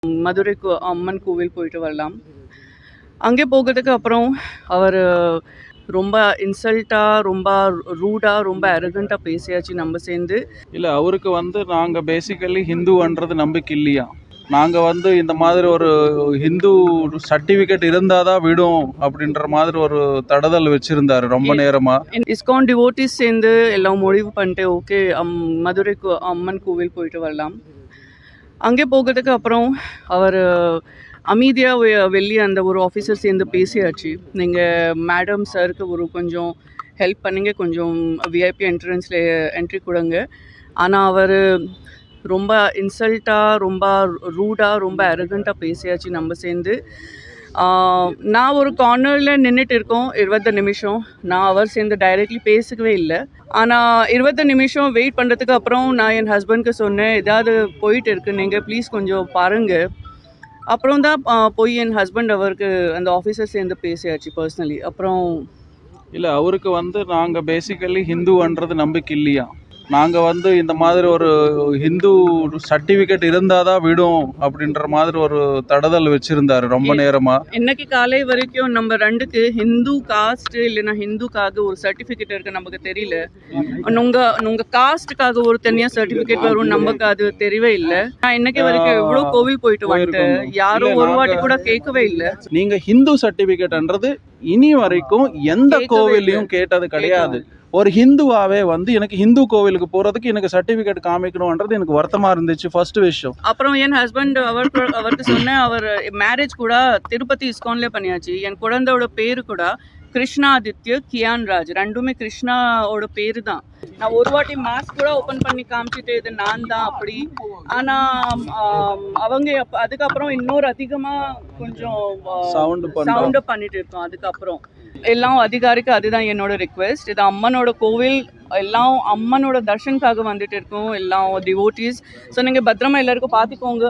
மதுரைக்கு அம்மன் கோவில் போயிட்டு வரலாம். அங்கே போகிறதுக்கு அப்புறம் அவர் ரொம்ப இன்சல்ட்டாக, ரொம்ப ரூடாக, ரொம்ப அரகண்ட்டாக பேசியாச்சு நம்ம சேர்ந்து. இல்லை, அவருக்கு நாங்கள் பேசிக்கலி ஹிந்துன்றது நம்பிக்கை இல்லையா. நாங்கள் இந்த மாதிரி ஒரு ஹிந்து சர்டிஃபிகேட் இருந்தால் தான் விடும் அப்படின்ற மாதிரி ஒரு தடதல் வச்சுருந்தாரு ரொம்ப நேரமாக. இஸ்கான் டிவோட்டிஸ் சேர்ந்து எல்லாம் முடிவு பண்ணிட்டு ஓகே மதுரைக்கு அம்மன் கோவில் போயிட்டு வரலாம். அங்கே போகிறதுக்கு அப்புறம் அவர் அமைதியாக வெளியே அந்த ஒரு ஆஃபீஸர் சேர்ந்து பேசியாச்சு. நீங்கள் மேடம் சாருக்கு ஒரு கொஞ்சம் ஹெல்ப் பண்ணுங்க, கொஞ்சம் விஐபி என்ட்ரி கொடுங்க. ஆனால் அவர் ரொம்ப இன்சல்ட்டாக, ரொம்ப ரூடாக, ரொம்ப அரகண்ட்டாக பேசியாச்சு நம்ம சேர்ந்து. நான் ஒரு கார்னரில் நின்றுட்டு இருக்கோம் 20 நிமிஷம். நான் அவர் சேர்ந்து டைரெக்ட்லி பேசிக்கவே இல்லை. ஆனால் 20 நிமிஷம் வெயிட் பண்ணுறதுக்கு அப்புறம் நான் என் ஹஸ்பண்ட்க்கு சொன்னேன், ஏதாவது போயிட்டு இருக்கு, நீங்கள் ப்ளீஸ் கொஞ்சம் பாருங்கள். அப்புறம் தான் போய் என் ஹஸ்பண்ட் அவருக்கு அந்த ஆஃபீஸர் சேர்ந்து பேசியாச்சு பர்சனலி. அப்புறம் இல்லை, அவருக்கு நாங்கள் பேசிக்கலி ஹிந்துன்றது நம்பிக்கை இல்லையா. நாங்கள் இந்த மாதிரி ஒரு ஹிந்து சர்டிஃபிகேட் இருந்தால் தான் விடும் அப்படின்ற மாதிரி ஒரு தடதல் வச்சுருந்தாரு ரொம்ப நேரமாக. இன்னைக்கு காலை வரைக்கும் நம்ம ரெண்டுக்கு ஹிந்து காஸ்ட் இல்லைன்னா ஹிந்துக்காக ஒரு சர்டிஃபிகேட் இருக்குது நமக்கு தெரியல. உங்கள் காஸ்ட்டுக்காக ஒரு தனியாக சர்டிஃபிகேட் வரும் நமக்கு அது தெரியவே இல்லை. நான் இன்னைக்கு வரைக்கும் எவ்வளோ கோவில் போயிட்டு வந்துட்டு யாரும் ஒரு வாட்டி கூட கேட்கவே இல்லை. நீங்கள் ஹிந்து சர்டிஃபிகேட்ன்றது இனி வரைக்கும் எந்த கோவிலையும் கேட்டது கிடையாது. ஒரு ஹிந்துவாகவே எனக்கு ஹிந்து கோவிலுக்கு போகிறதுக்கு எனக்கு சர்டிஃபிகேட் காமிக்கணுன்றது எனக்கு வருத்தமாக இருந்துச்சு ஃபர்ஸ்ட் விஷயம். அப்புறம் என் ஹஸ்பண்ட் அவருக்கு சொன்னேன், அவர் மேரேஜ் கூட திருப்பதி இஸ்கான்லேயே பண்ணியாச்சு. என் குழந்தையோட பேரு கூட கிருஷ்ணாதித்ய கியான் ராஜ், ரெண்டுமே கிருஷ்ணாவோட பேரு தான். நான் ஒரு வாட்டி மாஸ்க் கூட ஓப்பன் பண்ணி காமிச்சிட்டு இது நான் தான் அப்படி. ஆனால் அவங்க அதுக்கப்புறம் இன்னொரு அதிகமாக கொஞ்சம் சவுண்டு பண்ணிட்டு இருக்கோம். அதுக்கப்புறம் எல்லாம் அதிகாரிக்கு அதுதான் என்னோட ரிக்வெஸ்ட். இது அம்மனோட கோவில், எல்லாம் அம்மனோட தர்ஷனுக்காக வந்துட்டு இருக்கோம் எல்லாம் டிவோட்டிஸ். ஸோ நீங்கள் பத்திரமா எல்லாருக்கும் பார்த்துக்கோங்க.